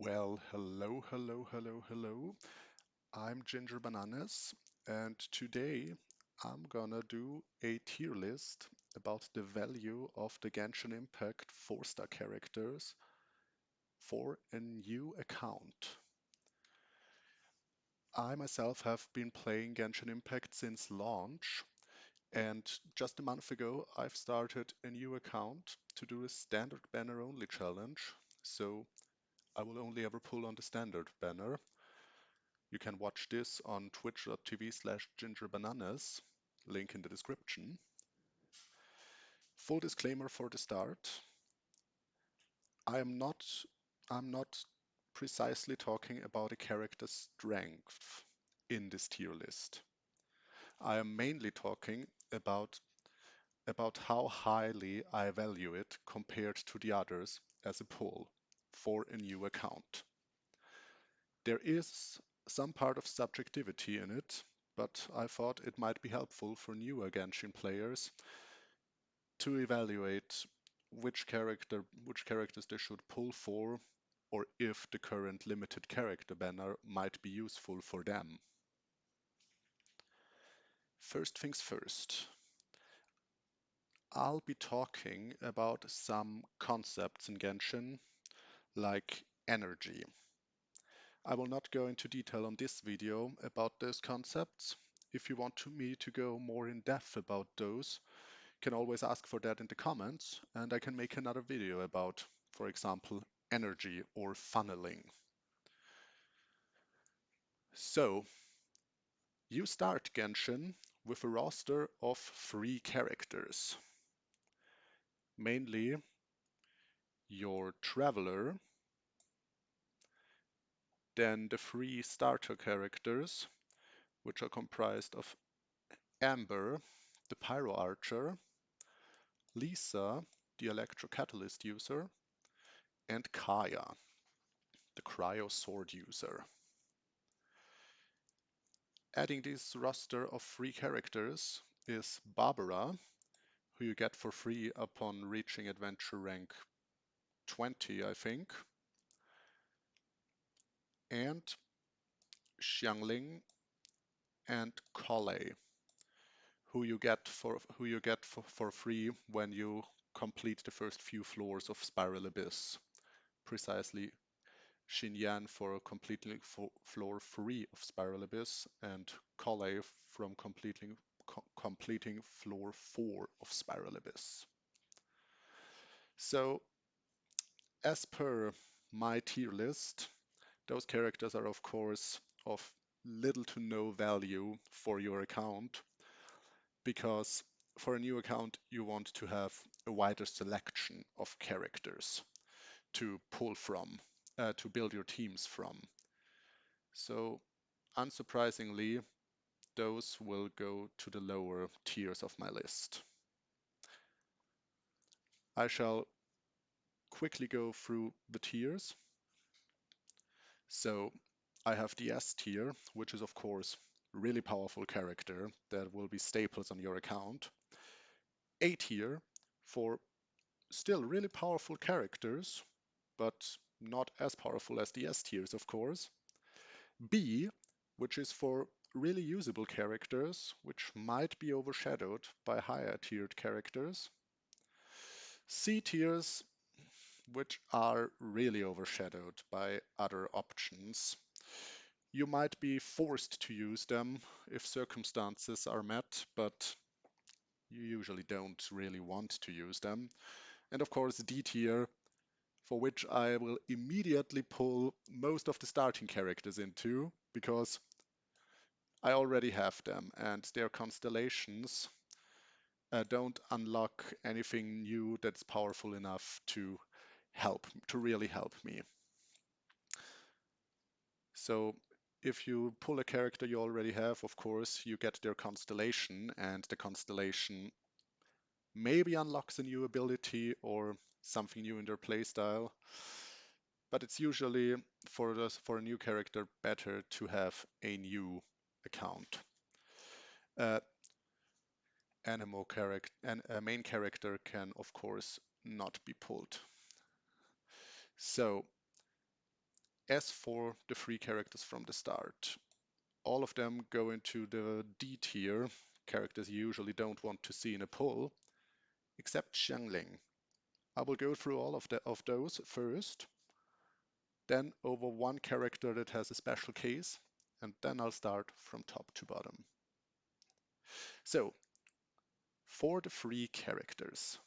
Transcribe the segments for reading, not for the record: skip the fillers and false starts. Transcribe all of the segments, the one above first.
Well, hello, hello, hello, hello. I'm Ginger Bananas, and today I'm gonna do a tier list about the value of the Genshin Impact 4-star characters for a new account. I myself have been playing Genshin Impact since launch, and just a month ago I've started a new account to do a standard banner only challenge. So I will only ever pull on the standard banner. You can watch this on twitch.tv/gingerbananas, link in the description. Full disclaimer for the start, I am not I'm not precisely talking about a character's strength in this tier list. I am mainly talking about how highly I value it compared to the others as a pull for a new account. There is some part of subjectivity in it, but I thought it might be helpful for newer Genshin players to evaluate which characters they should pull for, or if the current limited character banner might be useful for them. First things first, I'll be talking about some concepts in Genshin, like energy. I will not go into detail on this video about those concepts. If you want me to go more in depth about those, you can always ask for that in the comments, and I can make another video about, for example, energy or funneling. So, you start Genshin with a roster of 3 characters. Mainly your Traveler, then the 3 starter characters, which are comprised of Amber, the Pyro Archer, Lisa, the Electro-Catalyst user, and Kaya, the Cryo Sword user. Adding this roster of 3 characters is Barbara, who you get for free upon reaching adventure rank 20, I think, and Xiangling and Collei, who you get for free when you complete the first few floors of Spiral Abyss. Precisely, Xinyan for completing floor 3 of Spiral Abyss, and Collei from completing floor 4 of Spiral Abyss. So, as per my tier list, those characters are of course of little to no value for your account, because for a new account you want to have a wider selection of characters to pull from, to build your teams from. So unsurprisingly, those will go to the lower tiers of my list. I shall quickly go through the tiers. So I have the S tier, which is of course really powerful character that will be staples on your account. A tier for still really powerful characters, but not as powerful as the S tiers, of course. B, which is for really usable characters, which might be overshadowed by higher tiered characters. C tiers, which are really overshadowed by other options. You might be forced to use them if circumstances are met, but you usually don't really want to use them. And of course, D tier, for which I will immediately pull most of the starting characters into, because I already have them, and their constellations don't unlock anything new that's powerful enough to really help me. So if you pull a character you already have, of course, you get their constellation, and the constellation maybe unlocks a new ability or something new in their playstyle. But it's usually for a new character better to have a new account. Uh, Animal character and a main character can of course not be pulled. So As for the three characters from the start, all of them go into the D tier, characters you usually don't want to see in a pull, except Xiangling. I will go through all of those first, then over one character that has a special case, and then I'll start from top to bottom. So, for the three characters,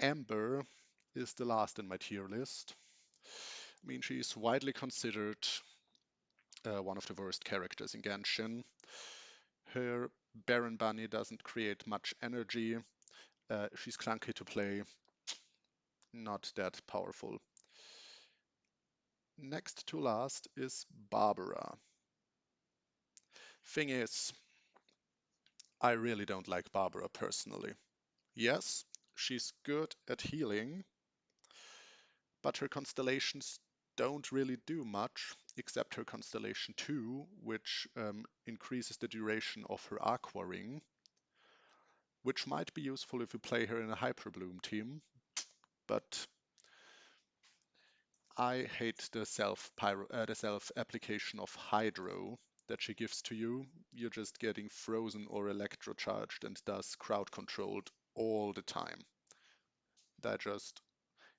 Amber is the last in my tier list. I mean, she's widely considered one of the worst characters in Genshin. Her Baron Bunny doesn't create much energy. She's clunky to play, not that powerful. Next to last is Barbara. Thing is, I really don't like Barbara personally. Yes, she's good at healing, but her constellations don't really do much, except her constellation 2, which increases the duration of her Aqua Ring, which might be useful if you play her in a Hyperbloom team, but I hate the self application of Hydro that she gives to you. You're just getting frozen or electrocharged and thus crowd controlled all the time. That just,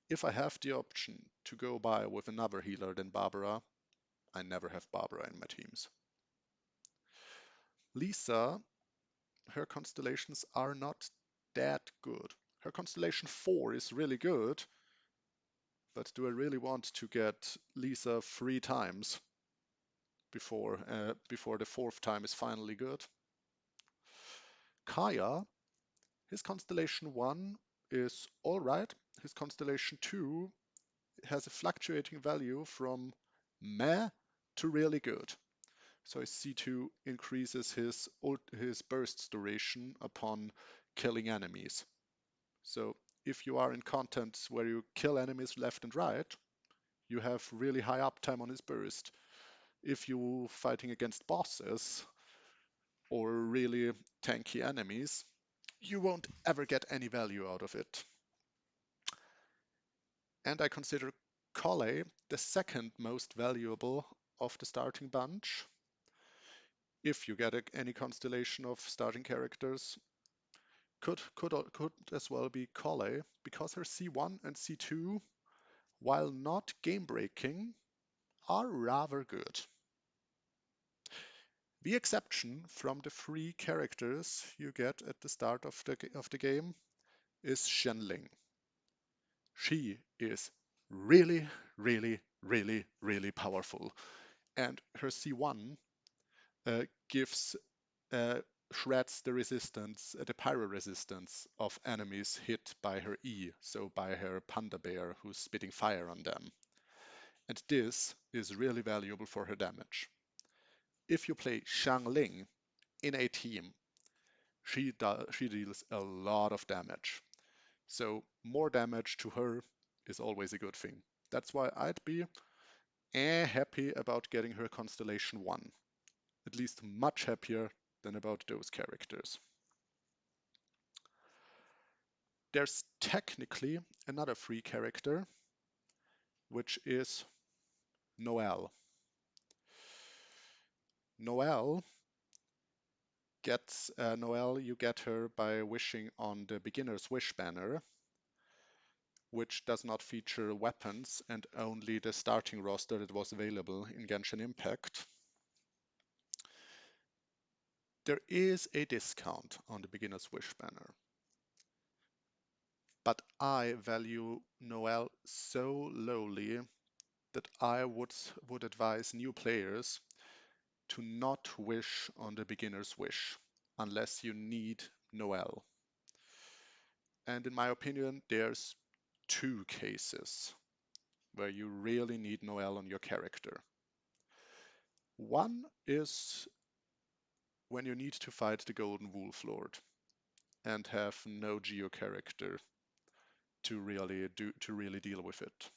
if I have the option to go by with another healer than Barbara, I never have Barbara in my teams. Lisa, her constellations are not that good. Her constellation 4 is really good, but do I really want to get Lisa 3 times before the fourth time is finally good? Kaya, his constellation 1 is alright. His constellation 2 has a fluctuating value from meh to really good. So his C2 increases his bursts duration upon killing enemies. So if you are in content where you kill enemies left and right, you have really high uptime on his burst. If you fighting against bosses or really tanky enemies, you won't ever get any value out of it. And I consider Collei the second most valuable of the starting bunch. If you get any constellation of starting characters, could as well be Collei, because her C1 and C2, while not game breaking, are rather good. The exception from the three characters you get at the start of the game is Xianling. She is really, really, really, really powerful, and her C1 gives shreds the resistance, the pyro resistance of enemies hit by her E, so by her panda bear who's spitting fire on them. And this is really valuable for her damage. If you play Xiangling in a team, she deals a lot of damage. So more damage to her is always a good thing. That's why I'd be happy about getting her Constellation 1. At least much happier than about those characters. There's technically another free character, which is Noelle. Noelle Noelle, you get her by wishing on the beginner's wish banner, which does not feature weapons and only the starting roster that was available in Genshin Impact. There is a discount on the beginner's wish banner, but I value Noelle so lowly that I would advise new players to not wish on the beginner's wish unless you need Noelle. And in my opinion, there's two cases where you really need Noelle on your character. One is when you need to fight the Golden Wolf Lord and have no geo character to really deal with it.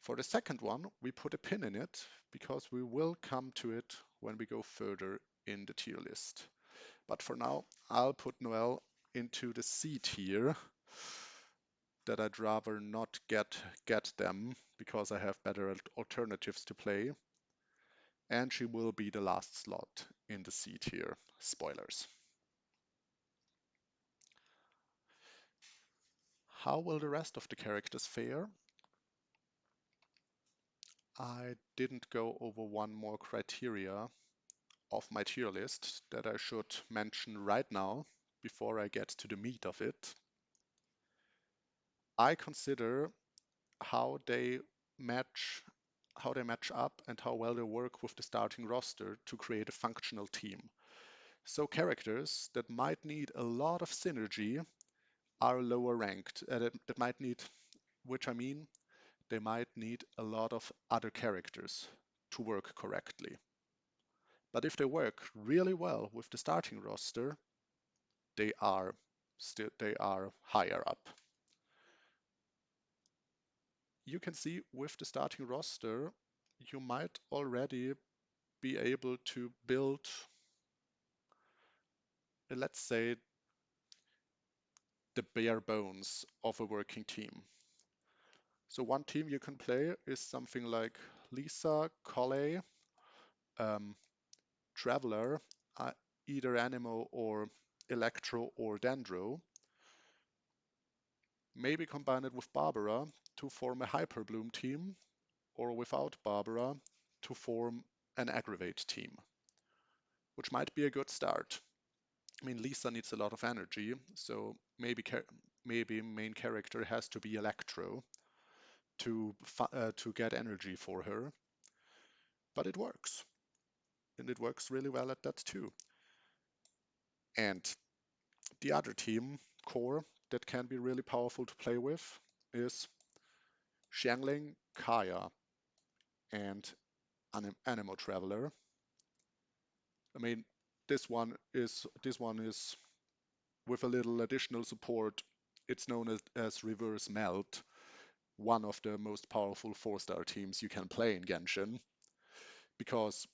For the second one, we put a pin in it because we will come to it when we go further in the tier list. But for now, I'll put Noelle into the C tier that I'd rather not get them because I have better alternatives to play. And she will be the last slot in the C tier. Spoilers. How will the rest of the characters fare? I didn't go over one more criteria of my tier list that I should mention right now before I get to the meat of it. I consider how they match up and how well they work with the starting roster to create a functional team. So characters that might need a lot of synergy are lower ranked. That might need, which I mean, they might need a lot of other characters to work correctly. But if they work really well with the starting roster, they are they are higher up. You can see with the starting roster, you might already be able to build, let's say, the bare bones of a working team. So one team you can play is something like Lisa, Collei, um, Traveler, either Animo or Electro or Dendro. Maybe combine it with Barbara to form a Hyperbloom team, or without Barbara to form an Aggravate team, which might be a good start. I mean, Lisa needs a lot of energy, so maybe main character has to be Electro to get energy for her, but it works, and it works really well at that too. And the other team core that can be really powerful to play with is Xiangling, Kaya, and Animo Traveler. I mean, this one is with a little additional support. It's known as Reverse Melt, one of the most powerful 4-star teams you can play in Genshin, because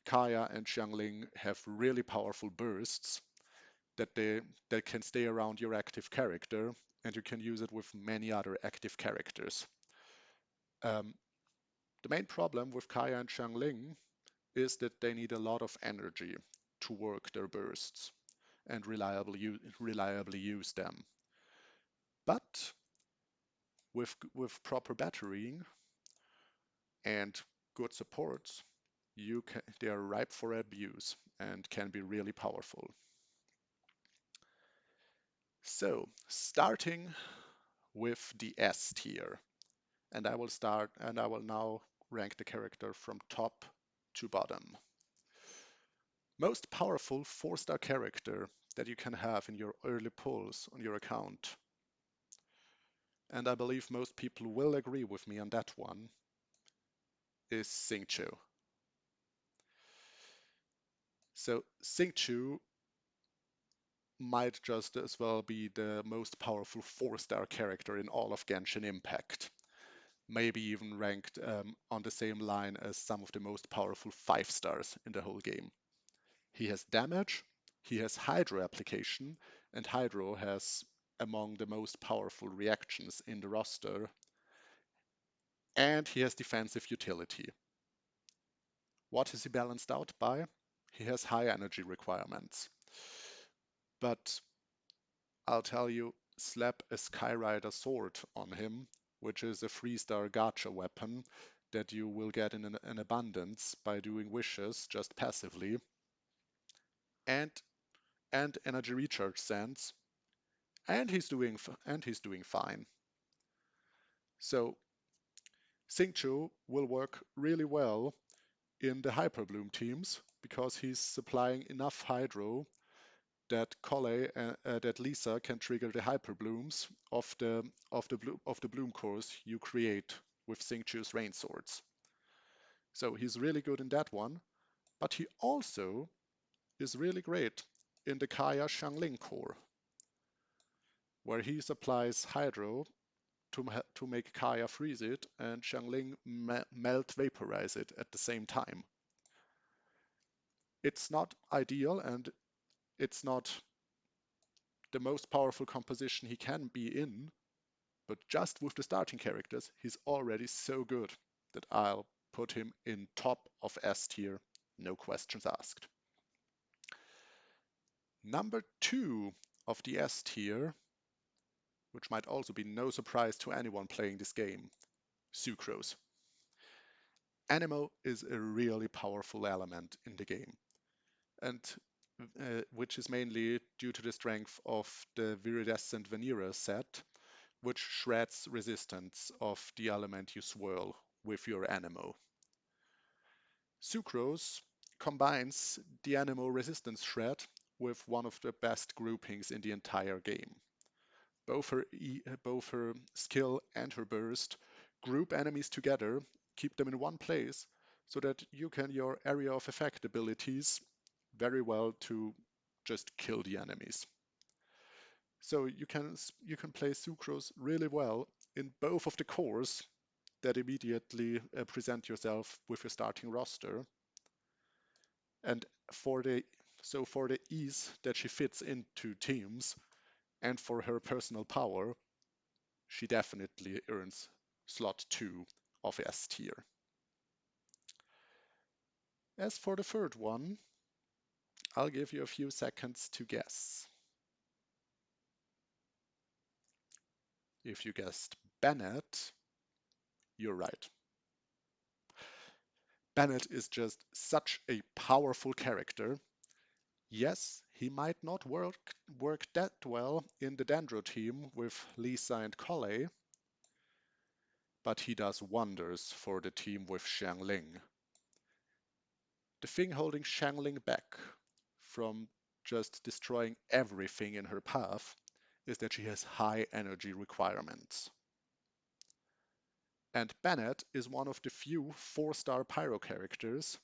Kaya and Xiangling have really powerful bursts that they that can stay around your active character, and you can use it with many other active characters. Um, the main problem with Kaya and Xiangling is that they need a lot of energy to work their bursts and reliably use them. But with proper batterying and good supports, they are ripe for abuse and can be really powerful. So, starting with the S tier, and I will now rank the character from top to bottom. Most powerful 4-star character that you can have in your early pulls on your account. And I believe most people will agree with me on that one, is Xingqiu. So Xingqiu might just as well be the most powerful 4-star character in all of Genshin Impact. Maybe even ranked on the same line as some of the most powerful 5-stars in the whole game. He has damage, he has Hydro application, and Hydro has among the most powerful reactions in the roster, and he has defensive utility. What is he balanced out by? He has high energy requirements. But I'll tell you, slap a Skyrider sword on him, which is a 3-star gacha weapon that you will get in an abundance by doing wishes just passively, and energy recharge sands, and he's doing fine. So Xingqiu will work really well in the Hyperbloom teams because he's supplying enough Hydro that that Lisa can trigger the Hyperblooms of the bloom cores you create with Xingqiu's rain swords. So he's really good in that one, but he also is really great in the Kaya Xiangling core, where he supplies Hydro to make Kaya freeze it and Xiangling melt vaporize it at the same time. It's not ideal and it's not the most powerful composition he can be in, But just with the starting characters, he's already so good that I'll put him in top of S tier, no questions asked. Number 2 of the S tier, which might also be no surprise to anyone playing this game, Sucrose. Anemo is a really powerful element in the game, and which is mainly due to the strength of the Viridescent Vanilla set, which shreds resistance of the element you swirl with your Anemo. Sucrose combines the Anemo resistance shred with one of the best groupings in the entire game. Both her skill and her burst group enemies together, keep them in one place, so that you can your area of effect abilities very well to just kill the enemies. So you can play Sucrose really well in both of the cores that immediately present yourself with your starting roster. And for the for the ease that she fits into teams and for her personal power, she definitely earns slot 2 of S tier. As for the third one, I'll give you a few seconds to guess. If you guessed Bennett, you're right. Bennett is just such a powerful character. Yes, he might not work that well in the Dendro team with Lisa and Collei, but he does wonders for the team with Xiangling. The thing holding Xiangling back from just destroying everything in her path is that she has high energy requirements. And Bennett is one of the few 4-star pyro characters,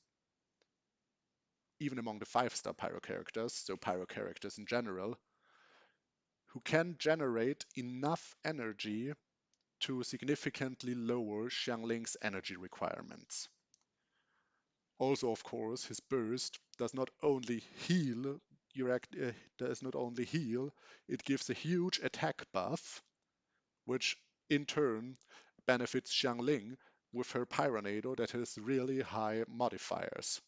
even among the 5-star pyro characters, so pyro characters in general, who can generate enough energy to significantly lower Xiangling's energy requirements. Also, of course, his burst does not only heal it gives a huge attack buff, which in turn benefits Xiangling with her Pyronado that has really high modifiers.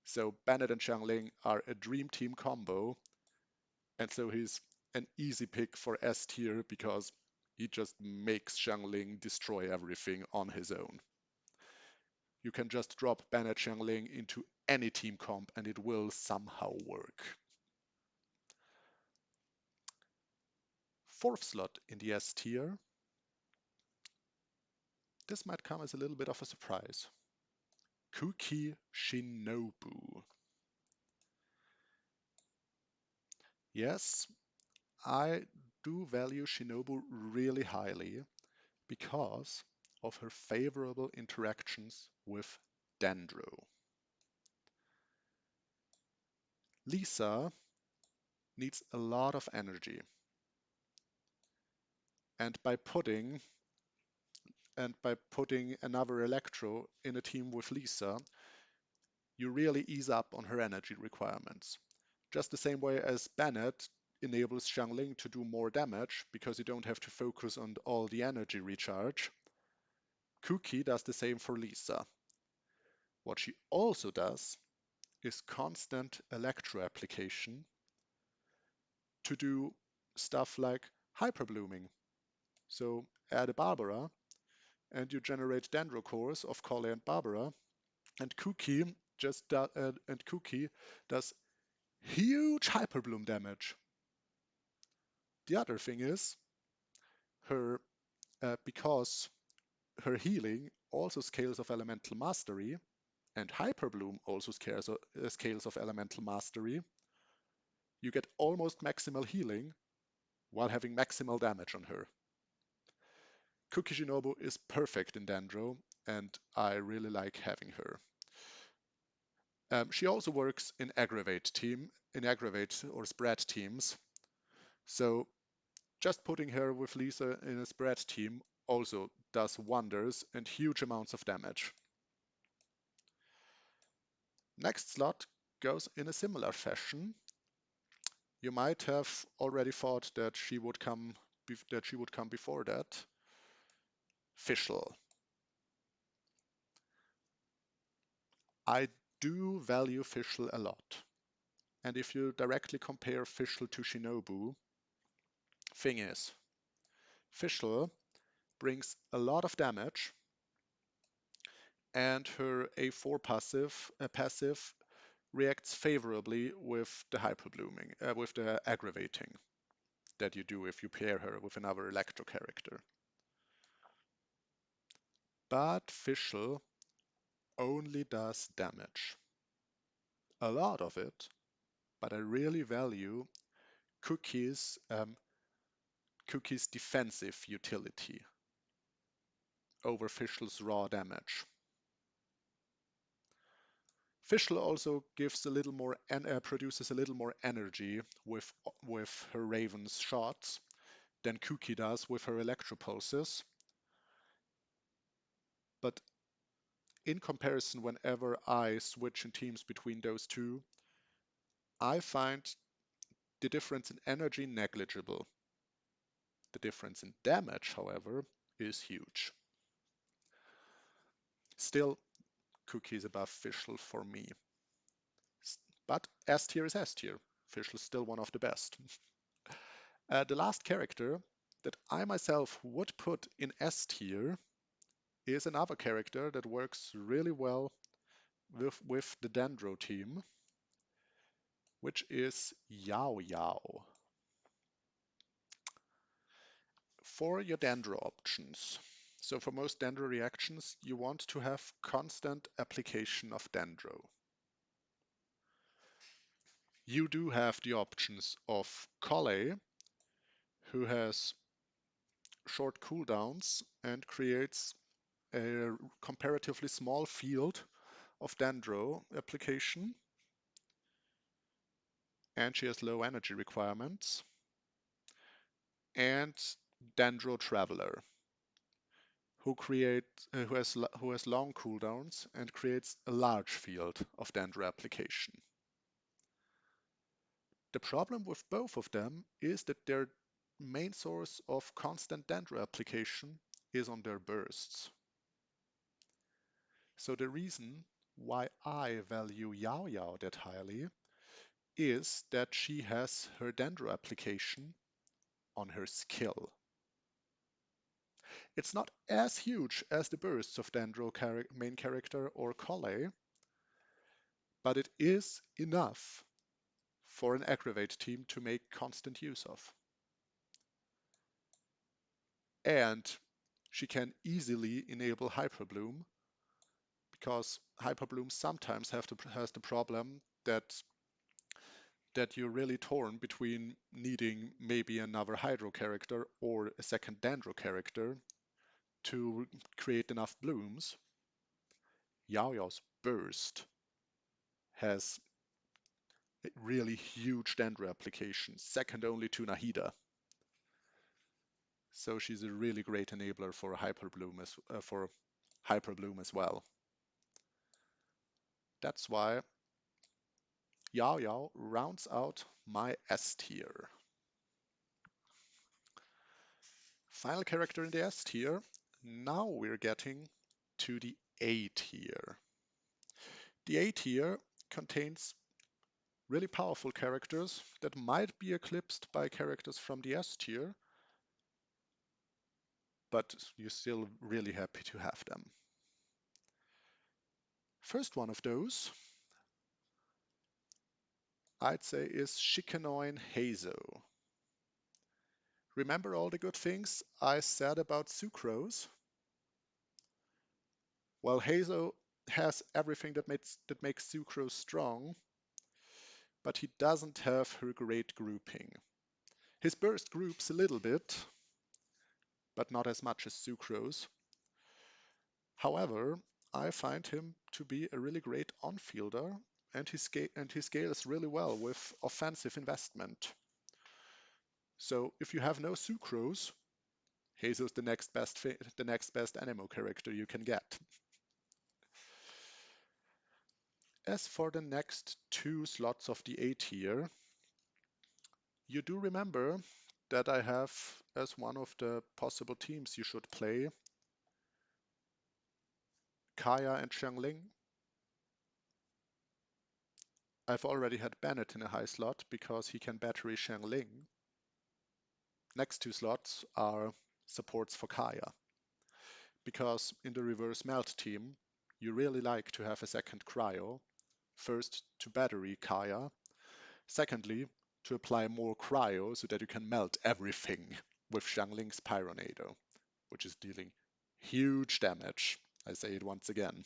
So Bennett and Xiangling are a dream team combo, and so he's an easy pick for S tier because he just makes Xiangling destroy everything on his own. You can just drop Bennett Xiangling into any team comp and it will somehow work. Fourth slot in the S tier. This might come as a little bit of a surprise. Kuki Shinobu. Yes, I do value Shinobu really highly because of her favorable interactions with Dendro. Lisa needs a lot of energy, and by putting another Electro in a team with Lisa, you really ease up on her energy requirements. Just the same way as Bennett enables Xiangling to do more damage because you don't have to focus on all the energy recharge, Kuki does the same for Lisa. What she also does is constant Electro application to do stuff like hyperblooming. So add a Barbara and you generate dendrocores of Collei and Barbara, and Kuki does huge hyperbloom damage. The other thing is her because her healing also scales of elemental mastery, and hyperbloom also scales of elemental mastery. You get almost maximal healing while having maximal damage on her. Kuki Shinobu is perfect in Dendro, and I really like having her. She also works in aggravate or spread teams. So just putting her with Lisa in a spread team also does wonders and huge amounts of damage. Next slot goes in a similar fashion. You might have already thought that she would come that she would come before that, Fischl. I do value Fischl a lot. And if you directly compare Fischl to Shinobu, thing is, Fischl brings a lot of damage, and her A4 passive reacts favorably with the hyperblooming, with the aggravating that you do if you pair her with another electro character. But Fischl only does damage. A lot of it, but I really value Cookie's defensive utility over Fischl's raw damage. Fischl also gives a little more produces a little more energy with her Raven's shots than Cookie does with her Electro Pulses. But in comparison, whenever I switch in teams between those two, I find the difference in energy negligible. The difference in damage, however, is huge. Still, Cookie is above Fischl for me. But S tier is S tier. Fischl is still one of the best. The last character that I myself would put in S tier is another character that works really well with the Dendro team, which is Yao Yao. For your Dendro options, so for most Dendro reactions, you want to have constant application of Dendro. You do have the options of Collei, who has short cooldowns and creates a comparatively small field of Dendro application, and she has low energy requirements, and Dendro Traveler, who has long cooldowns and creates a large field of Dendro application. The problem with both of them is that their main source of constant Dendro application is on their bursts. So the reason why I value Yao Yao that highly is that she has her Dendro application on her skill. It's not as huge as the bursts of Dendro main character or Collei, but it is enough for an Aggravate team to make constant use of. And she can easily enable Hyperbloom, because Hyperbloom sometimes has the problem that you're really torn between needing maybe another Hydro character or a second Dendro character to create enough blooms. Yao Yao's burst has a really huge Dendro application, second only to Nahida. So she's a really great enabler for Hyperbloom as well. That's why Yao Yao rounds out my S tier. Final character in the S tier. Now we're getting to the A tier. The A tier contains really powerful characters that might be eclipsed by characters from the S tier, but you're still really happy to have them. First one of those, I'd say, is Shikanoin Heizo. Remember all the good things I said about Sucrose? Well, Heizo has everything that makes Sucrose strong, but he doesn't have her great grouping. His burst groups a little bit, but not as much as Sucrose. However, I find him to be a really great on-fielder, and he scales really well with offensive investment. So if you have no Sucrose, Heizo's the next best Anemo character you can get. As for the next two slots of the A tier, you do remember that I have as one of the possible teams you should play, Kaya and Xiangling. I've already had Bennett in a high slot because he can battery Xiangling. Next two slots are supports for Kaya, because in the reverse melt team, you really like to have a second cryo, first to battery Kaya, secondly to apply more cryo so that you can melt everything with Xiangling's Pyronado, which is dealing huge damage. I say it once again.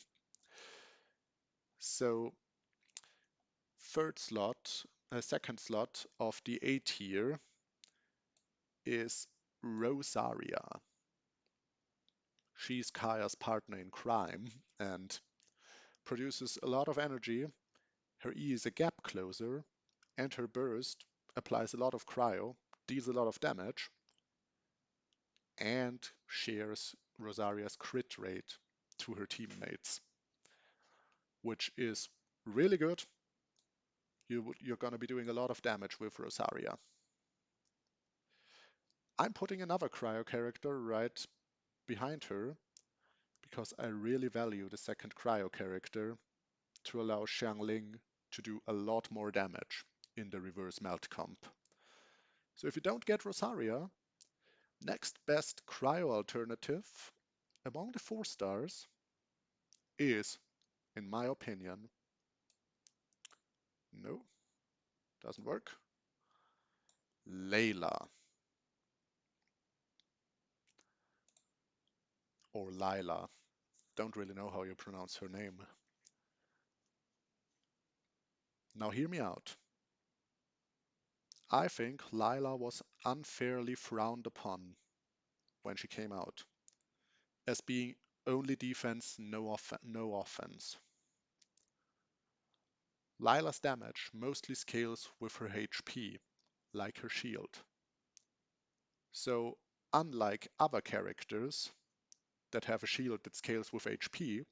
So second slot of the A tier is Rosaria. She's Kaya's partner in crime and produces a lot of energy. Her E is a gap closer, and her burst applies a lot of cryo, deals a lot of damage, and shares Rosaria's crit rate to her teammates, which is really good. You're going to be doing a lot of damage with Rosaria. I'm putting another cryo character right behind her because I really value the second cryo character to allow Xiangling to do a lot more damage in the reverse melt comp. So if you don't get Rosaria, next best cryo alternative among the 4 stars is, in my opinion, no, doesn't work, Layla or Lila. Don't really know how you pronounce her name. Now hear me out. I think Lila was unfairly frowned upon when she came out as being only defense, no offense. Lila's damage mostly scales with her HP, like her shield. So, unlike other characters that have a shield that scales with HP,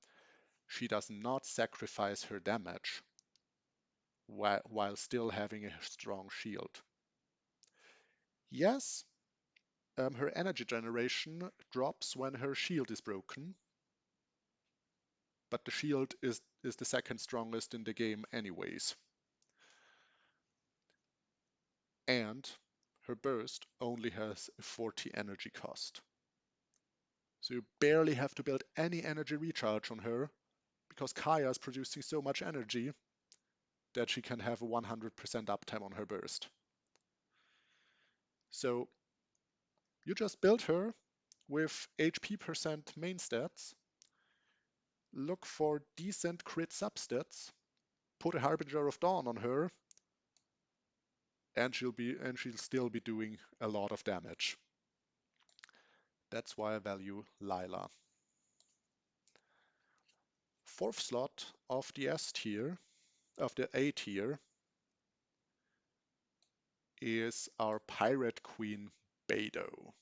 she does not sacrifice her damage while still having a strong shield. Yes, her energy generation drops when her shield is broken, but the shield is the second strongest in the game anyways. And her burst only has a 40 energy cost. So you barely have to build any energy recharge on her because Kaya is producing so much energy that she can have a 100% uptime on her burst. So you just build her with HP percent main stats, look for decent crit substats, put a Harbinger of Dawn on her, and she'll still be doing a lot of damage. That's why I value Lila. Fourth slot of the S tier, of the A tier, is our Pirate Queen Beidou.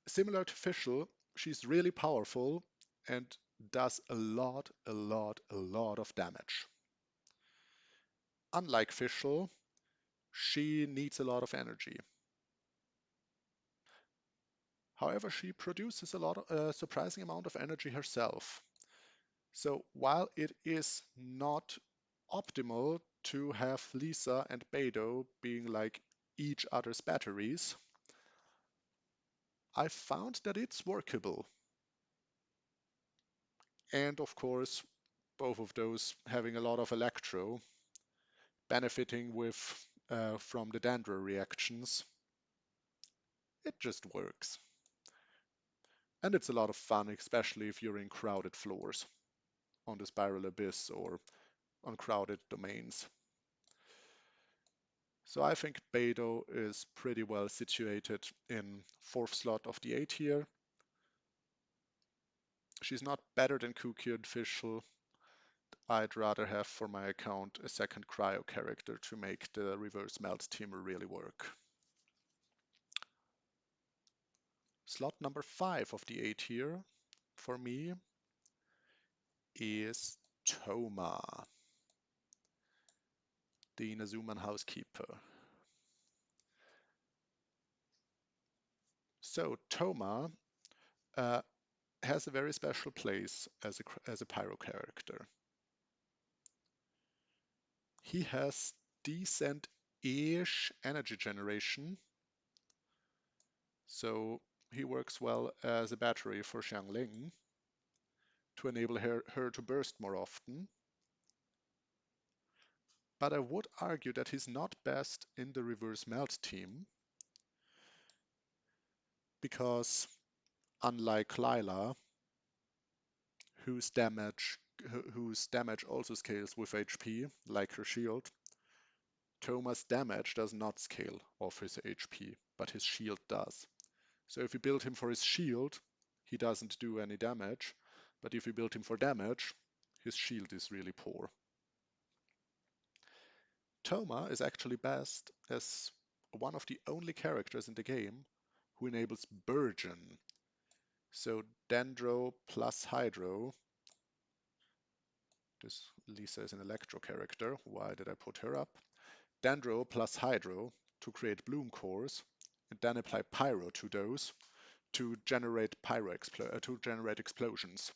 Similar to Fischl, she's really powerful and does a lot of damage. Unlike Fischl, she needs a lot of energy. However, she produces a surprising amount of energy herself. So while it is not optimal to have Lisa and Beidou being like each other's batteries, I found that it's workable. And of course, both of those having a lot of electro, benefiting from the Dandra reactions, it just works. And it's a lot of fun, especially if you're in crowded floors on the Spiral Abyss or on crowded domains. So I think Beidou is pretty well situated in 4th slot of the A tier. She's not better than Kuki and Fischl. I'd rather have for my account a second cryo character to make the reverse melt team really work. Slot number 5 of the A tier for me is Toma. the Inazuman housekeeper. So Toma uh, has a very special place as a pyro character. He has decent-ish energy generation, so he works well as a battery for Xiangling to enable her to burst more often. But I would argue that he's not best in the reverse melt team because unlike Lila, whose damage whose damage also scales with HP, like her shield, Toma's damage does not scale off his HP, but his shield does. So if you build him for his shield, he doesn't do any damage, but if you build him for damage, his shield is really poor. Toma is actually best as one of the only characters in the game who enables Burgeon. So Dendro plus Hydro. This Lisa is an Electro character. Why did I put her up? Dendro plus Hydro to create Bloom cores, and then apply Pyro to those to generate explosions.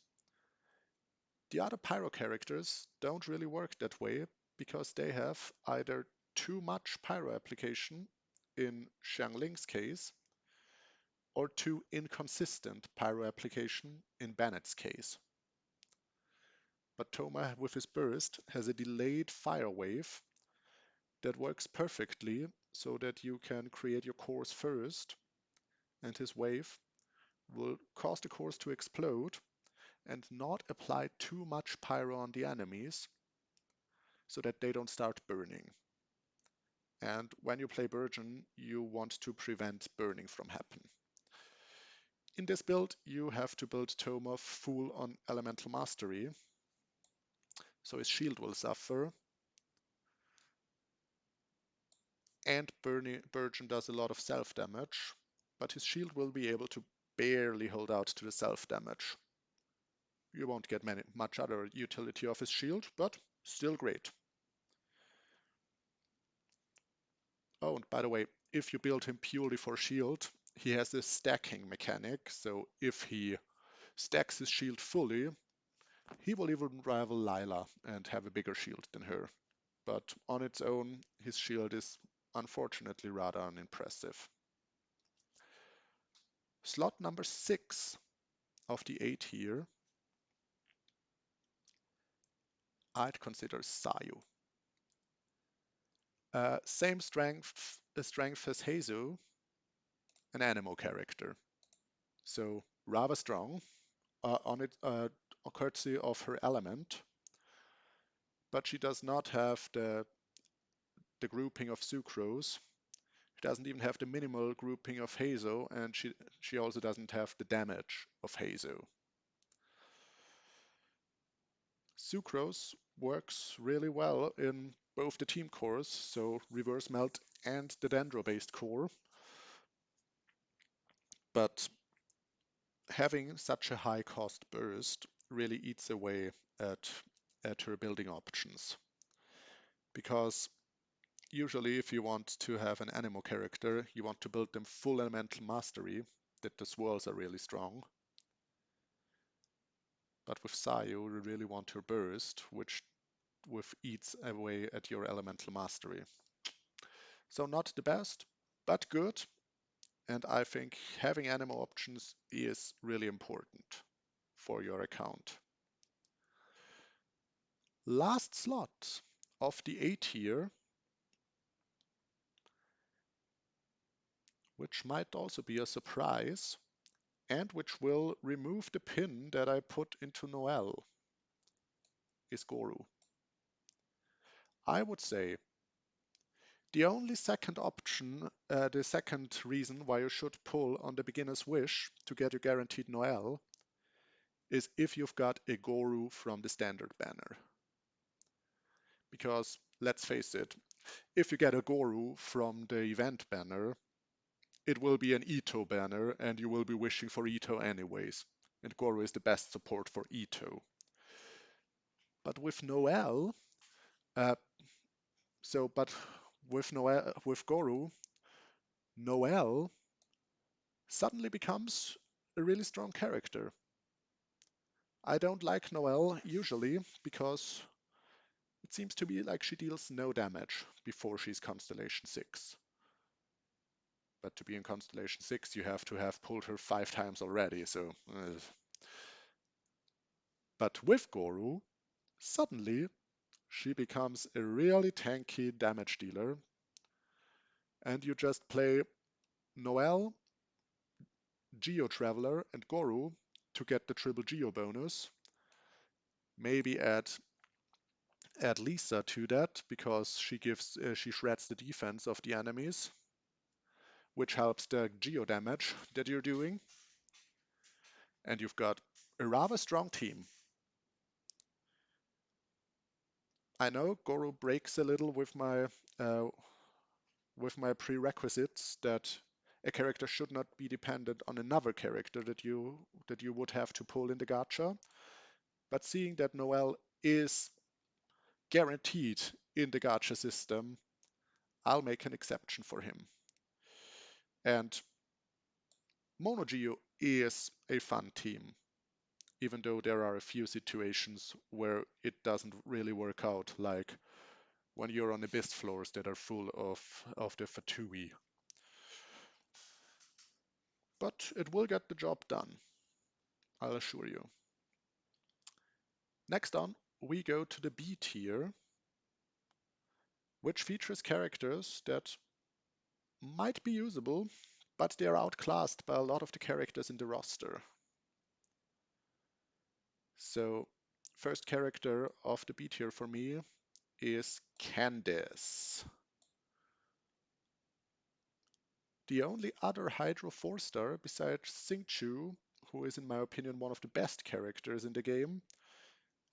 The other Pyro characters don't really work that way because they have either too much Pyro application in Xiangling's case or too inconsistent Pyro application in Bennett's case. But Toma with his burst has a delayed fire wave that works perfectly so that you can create your cores first, and his wave will cause the cores to explode and not apply too much pyro on the enemies so that they don't start burning. And when you play Burgeon, you want to prevent burning from happening. In this build, you have to build Toma full on Elemental Mastery, so his shield will suffer, and Burgeon does a lot of self-damage, but his shield will be able to barely hold out to the self-damage. You won't get much other utility of his shield, but still great. Oh, and by the way, if you build him purely for shield, he has a stacking mechanic, so if he stacks his shield fully, he will even rival Lila and have a bigger shield than her. But on its own, his shield is unfortunately rather unimpressive. Slot number 6 of the 8 here, I'd consider Sayu. Same strength as Heizu, an Anemo character. So rather strong on it, courtesy of her element, but she does not have the grouping of Sucrose. She doesn't even have the minimal grouping of Hazo, and she also doesn't have the damage of Hazo. Sucrose works really well in both the team cores, so Reverse Melt and the Dendro-based core, but having such a high cost burst really eats away at, at her building options. Because usually if you want to have an Anemo character, you want to build them full elemental mastery, that the swirls are really strong. But with Sayu, you really want her burst, which eats away at your elemental mastery. So not the best, but good. And I think having Anemo options is really important for your account. Last slot of the A tier, which might also be a surprise, and which will remove the pin that I put into Noel, is Goru. I would say the only second option, the second reason why you should pull on the beginner's wish to get your guaranteed Noel is if you've got a Goru from the standard banner. Because let's face it, if you get a Goru from the event banner, it will be an Ito banner and you will be wishing for Ito anyways. And Goru is the best support for Ito. But with Noel, uh, But with Goru, Noelle suddenly becomes a really strong character. I don't like Noelle usually because it seems to be like she deals no damage before she's Constellation 6. But to be in Constellation 6, you have to have pulled her 5 times already, so. But with Goru, suddenly she becomes a really tanky damage dealer, and you just play Noelle, Geo Traveler, and Goru to get the triple Geo bonus. Maybe add Lisa to that because she shreds the defense of the enemies, which helps the Geo damage that you're doing. And you've got a rather strong team. I know Goro breaks a little uh, with my prerequisites that a character should not be dependent on another character that you would have to pull in the gacha. But seeing that Noelle is guaranteed in the gacha system, I'll make an exception for him. And Monogeo is a fun team, even though there are a few situations where it doesn't really work out, like when you're on abyss floors that are full of the Fatui. But it will get the job done, I'll assure you. Next on, we go to the B tier, which features characters that might be usable, but they are outclassed by a lot of the characters in the roster. So, first character of the B tier for me is Candice. The only other Hydro 4-star besides Xingqiu, who is in my opinion one of the best characters in the game,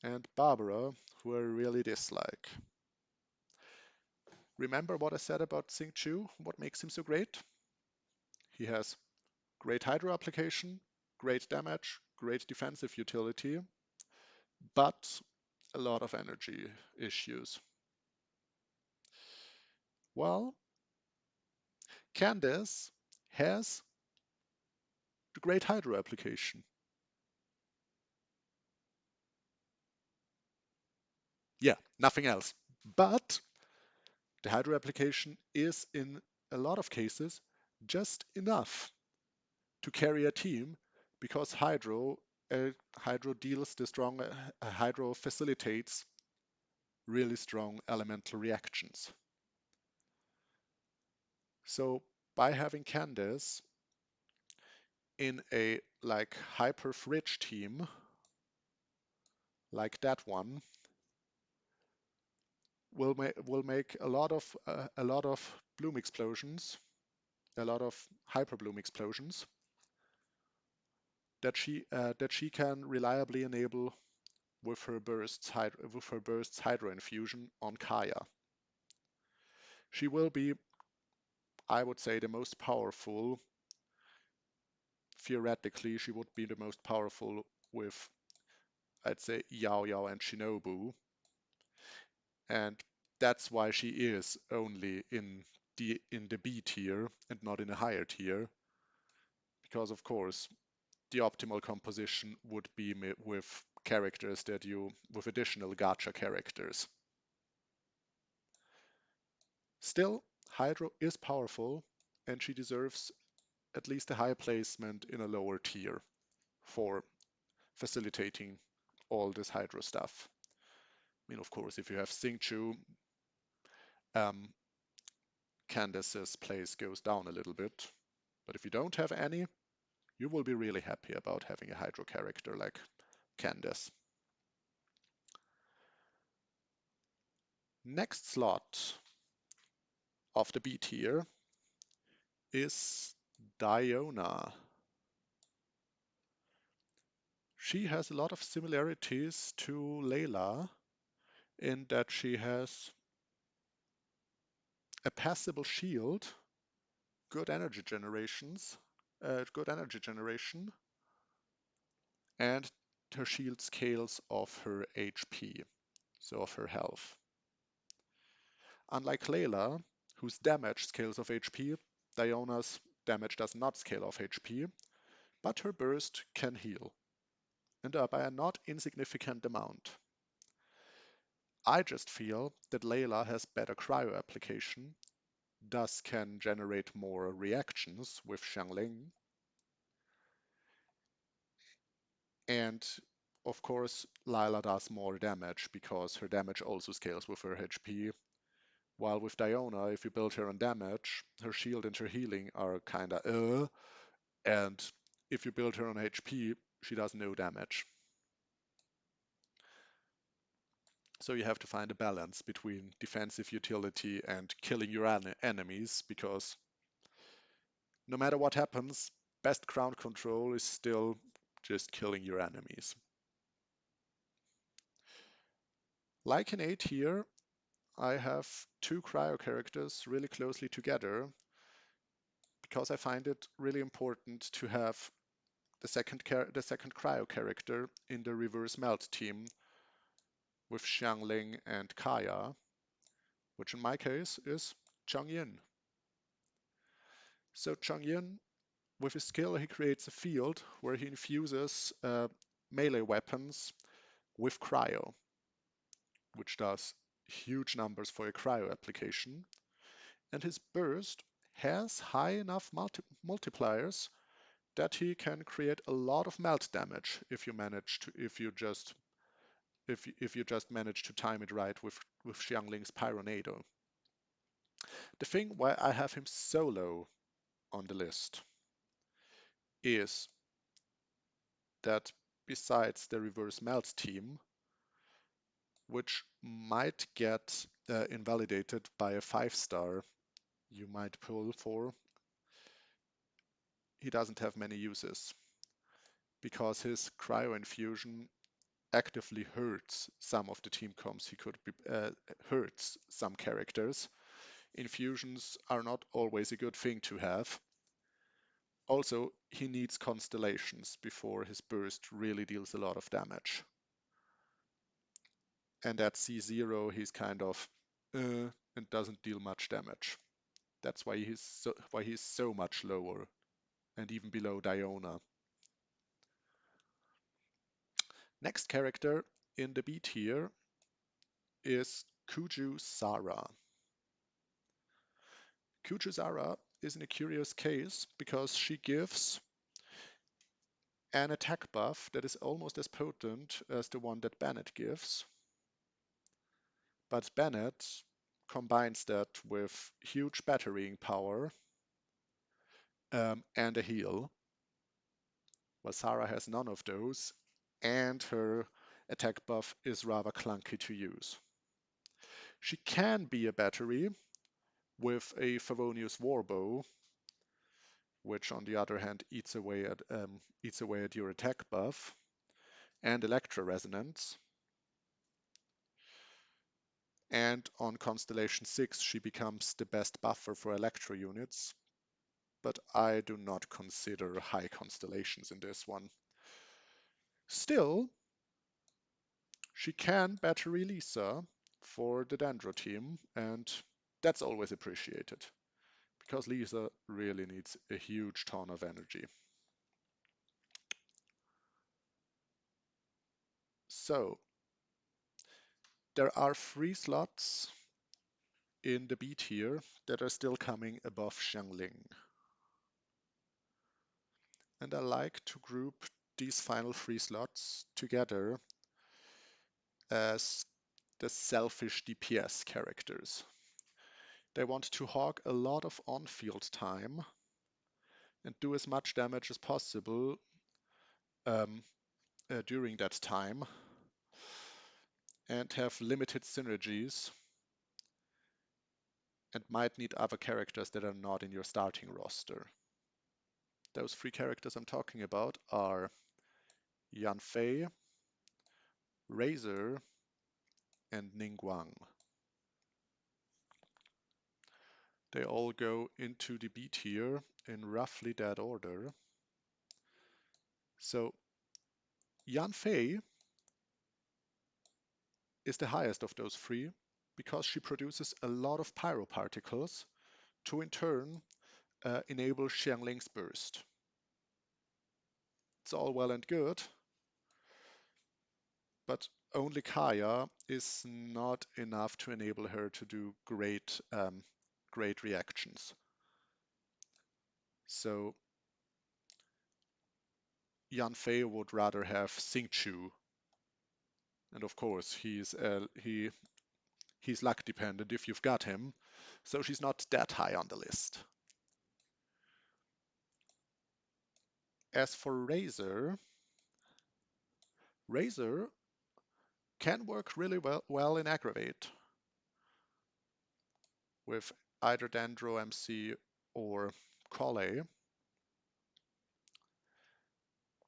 and Barbara, who I really dislike. Remember what I said about Xingqiu? What makes him so great? He has great Hydro application, great damage, great defensive utility, but a lot of energy issues. Well, Candice has the great Hydro application. Yeah, nothing else. But the Hydro application is in a lot of cases just enough to carry a team because Hydro deals the strong Hydro facilitates really strong elemental reactions. So by having Candace in a like hyper fridge team like that one will make a lot of bloom explosions, a lot of hyper bloom explosions that she can reliably enable with her bursts Hydro infusion on Kaya. She will be, I would say, the most powerful. Theoretically, she would be the most powerful with, I'd say, Yao Yao and Shinobu, and that's why she is only in the B tier and not in a higher tier, because of course the optimal composition would be with characters with additional gacha characters. Still, Hydro is powerful, and she deserves at least a high placement in a lower tier for facilitating all this Hydro stuff. I mean, of course, if you have Xingqiu, um, Candace's place goes down a little bit. But if you don't have any, you will be really happy about having a Hydro character like Candace. Next slot of the B tier is Diona. She has a lot of similarities to Layla in that she has a passable shield, good energy good energy generation, and her shield scales of her HP, so of her health. Unlike Layla, whose damage scales off HP, Diona's damage does not scale off HP, but her burst can heal, and by a not insignificant amount. I just feel that Layla has better cryo application, thus can generate more reactions with Xiangling, and of course Layla does more damage because her damage also scales with her HP, while with Diona, if you build her on damage, her shield and her healing are kinda and if you build her on HP, she does no damage. So you have to find a balance between defensive utility and killing your enemies, because no matter what happens, best ground control is still just killing your enemies. Like in A tier, I have two cryo characters really closely together because I find it really important to have the second cryo character in the reverse melt team with Xiangling and Kaya, which in my case is Changyin. So Changyin, with his skill, he creates a field where he infuses melee weapons with cryo, which does huge numbers for a cryo application. And his burst has high enough multipliers that he can create a lot of melt damage if you just manage to time it right with Xiangling's Pyronado. The thing why I have him so low on the list is that besides the reverse melt team, which might get invalidated by a 5-star you might pull for, he doesn't have many uses because his cryo infusion actively hurts some of the team comps he could be, hurts some characters. Infusions are not always a good thing to have. Also, he needs constellations before his burst really deals a lot of damage. And at C0, he's kind of and doesn't deal much damage. That's why he's so much lower and even below Diona. Next character in the B tier is Kuju Sara. Kuju Sara is in a curious case because she gives an attack buff that is almost as potent as the one that Bennett gives. But Bennett combines that with huge batterying power and a heal, while Sara has none of those, and her attack buff is rather clunky to use. She can be a battery with a Favonius Warbow, which on the other hand eats away at your attack buff, and Electro Resonance. And on Constellation 6 she becomes the best buffer for Electro units, but I do not consider high constellations in this one. Still, she can battery Lisa for the Dendro team, and that's always appreciated, because Lisa really needs a huge ton of energy. So, there are 3 slots in the B tier that are still coming above Xiangling. And I like to group these final 3 slots together as the selfish DPS characters. They want to hog a lot of on-field time and do as much damage as possible um, during that time, and have limited synergies and might need other characters that are not in your starting roster. Those 3 characters I'm talking about are Yanfei, Razor, and Ningguang. They all go into the B tier in roughly that order. So Yanfei is the highest of those 3 because she produces a lot of pyroparticles to in turn enable Xiangling's burst. It's all well and good, but only Kaya is not enough to enable her to do great reactions. So Yanfei would rather have Xingqiu, and of course he's luck dependent if you've got him, so she's not that high on the list. As for Razor, Razor can work really well in Aggravate with either Dendro MC or Collei.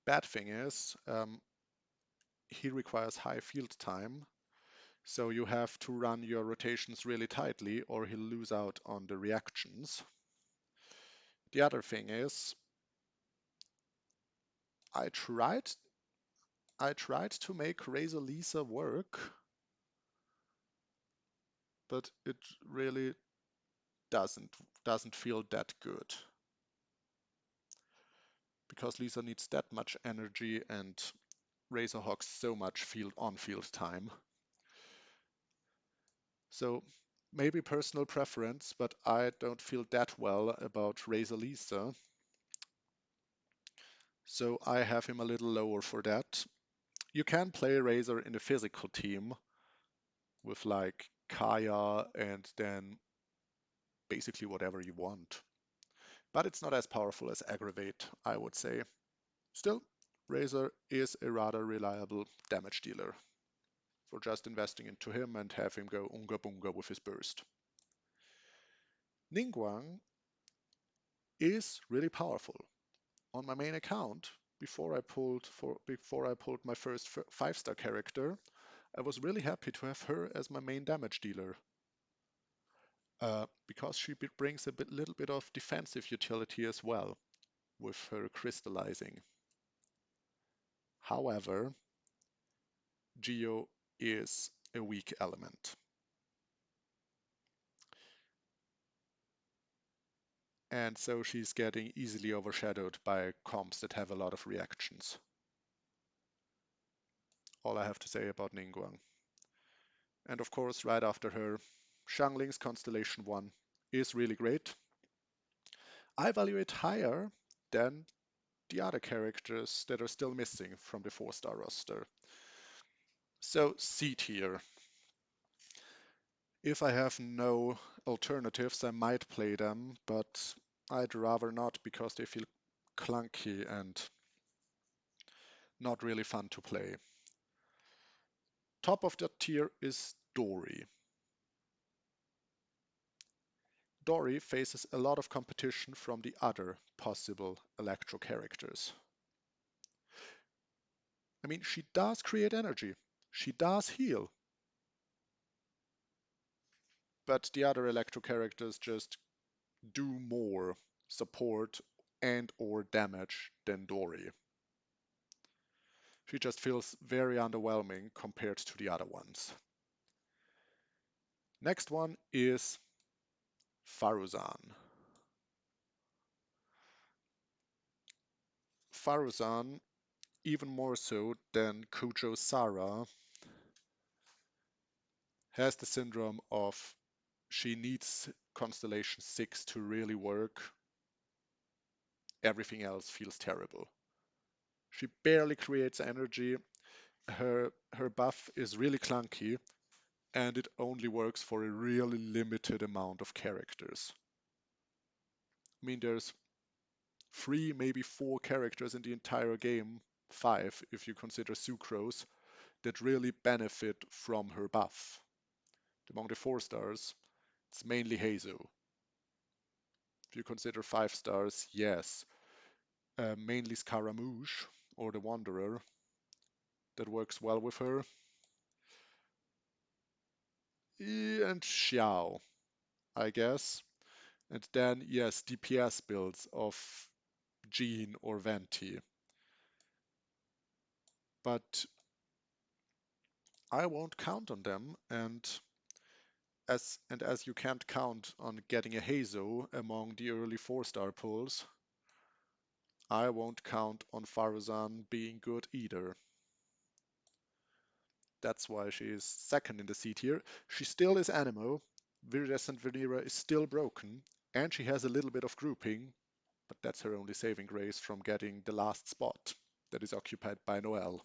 Bad thing is, he requires high field time, so you have to run your rotations really tightly or he'll lose out on the reactions. The other thing is, I tried to make Razor Lisa work, but it really doesn't feel that good. Because Lisa needs that much energy and Razor hogs so much on-field time. So maybe personal preference, but I don't feel that well about Razor Lisa. So I have him a little lower for that. You can play Razor in a physical team with like Kaya and then basically whatever you want. But it's not as powerful as Aggravate, I would say. Still, Razor is a rather reliable damage dealer for just investing into him and have him go unga bunga with his burst. Ningguang is really powerful. On my main account, before I pulled my first 5-star character, I was really happy to have her as my main damage dealer. Because she brings a little bit of defensive utility as well with her crystallizing. However, Geo is a weak element. And so she's getting easily overshadowed by comps that have a lot of reactions. All I have to say about Ningguang. And of course, right after her, Xiangling's Constellation 1 is really great. I value it higher than the other characters that are still missing from the 4-star roster. So C tier. If I have no alternatives, I might play them, but I'd rather not because they feel clunky and not really fun to play. Top of that tier is Dory. Dory faces a lot of competition from the other possible Electro characters. I mean, she does create energy. She does heal. But the other Electro characters just do more support and or damage than Dory. She just feels very underwhelming compared to the other ones. Next one is Faruzan. Faruzan, even more so than Kujo Sara, has the syndrome of she needs Constellation 6 to really work. Everything else feels terrible. She barely creates energy. Her buff is really clunky, and it only works for a really limited amount of characters. I mean, there's 3, maybe 4 characters in the entire game, 5 if you consider Sucrose, that really benefit from her buff. Among the 4 stars, it's mainly Hazu. If you consider 5 stars, yes, mainly Scaramouche or the Wanderer that works well with her. And Xiao, I guess. And then, yes, DPS builds of Jean or Venti. But I won't count on them, and as you can't count on getting a Hazo among the early 4-star pulls, I won't count on Faruzan being good either. That's why she is second in the C tier. She still is Anemo, Viridescent Venera is still broken, and she has a little bit of grouping, but that's her only saving grace from getting the last spot that is occupied by Noelle.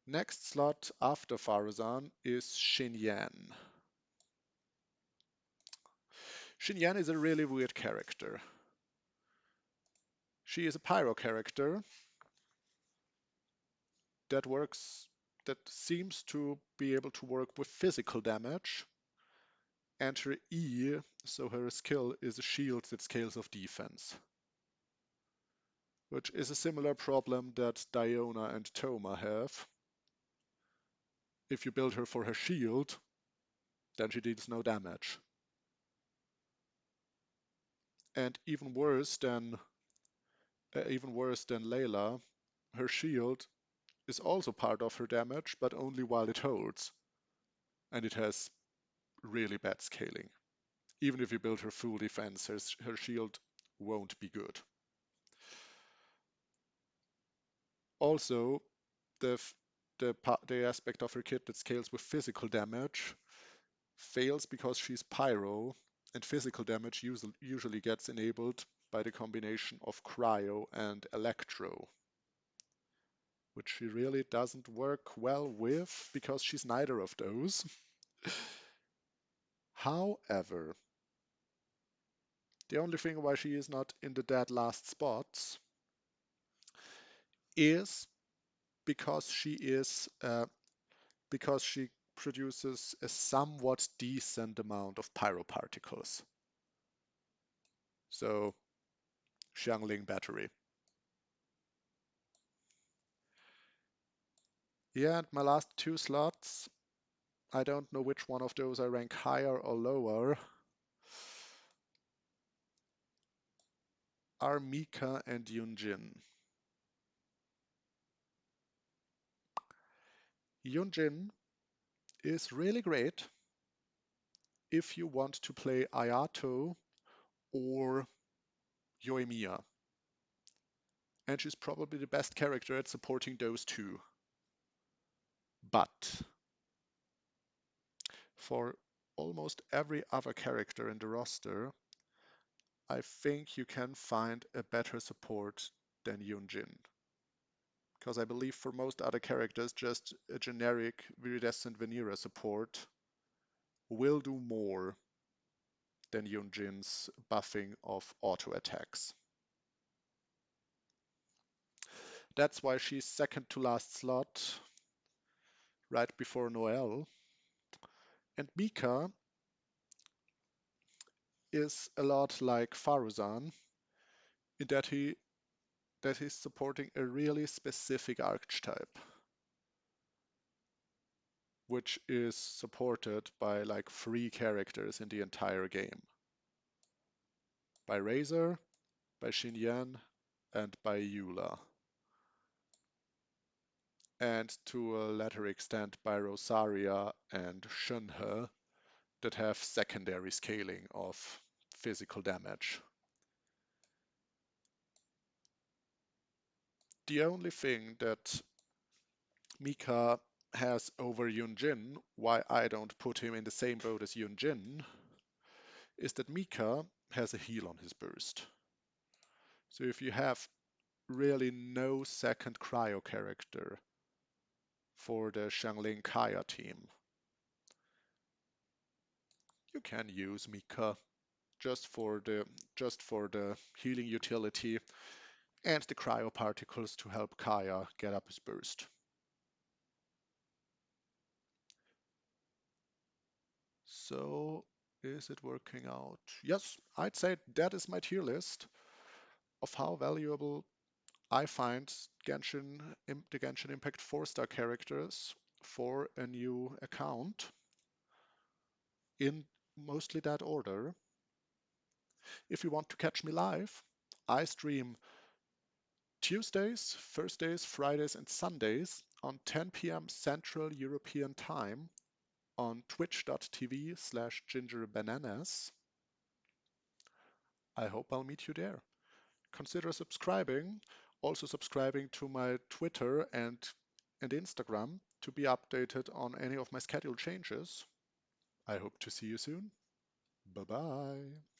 Next slot after Faruzan is Xinyan. Xinyan is a really weird character. She is a pyro character that seems to be able to work with physical damage, and her E, so her skill, is a shield that scales of defense, which is a similar problem that Diona and Toma have. If you build her for her shield, then she deals no damage. And even worse than Layla, her shield is also part of her damage, but only while it holds, and it has really bad scaling. Even if you build her full defense, her shield won't be good. Also, the the aspect of her kit that scales with physical damage fails because she's pyro, and physical damage usually gets enabled by the combination of cryo and electro, which she really doesn't work well with because she's neither of those. However, the only thing why she is not in the dead last spots is because she produces a somewhat decent amount of pyroparticles. So, Xiangling battery. Yeah, and my last two slots, I don't know which one of those I rank higher or lower, are Mika and Yunjin. Yunjin is really great if you want to play Ayato or Yoimiya. And she's probably the best character at supporting those two. But for almost every other character in the roster, I think you can find a better support than Yunjin. Because I believe for most other characters, just a generic Viridescent Venera support will do more than Yunjin's buffing of auto attacks. That's why she's second to last slot, right before Noelle. And Mika is a lot like Faruzan in that he's supporting a really specific archetype, which is supported by like 3 characters in the entire game. By Razor, by Xinyan, and by Eula. And to a lesser extent by Rosaria and Shunhe that have secondary scaling of physical damage. The only thing that Mika has over Yunjin, why I don't put him in the same boat as Yunjin, is that Mika has a heal on his burst. So if you have really no second cryo character for the Xiangling Kaya team, you can use Mika just for the healing utility and the cryo particles to help Kaya get up his burst. So is it working out? Yes, I'd say that is my tier list of how valuable I find the Genshin Impact 4-star characters for a new account in mostly that order. If you want to catch me live, I stream Tuesdays, Thursdays, Fridays, and Sundays on 10 p.m. Central European Time on twitch.tv/gingerbananas. I hope I'll meet you there. Consider subscribing, also subscribing to my Twitter and Instagram to be updated on any of my schedule changes. I hope to see you soon. Bye bye.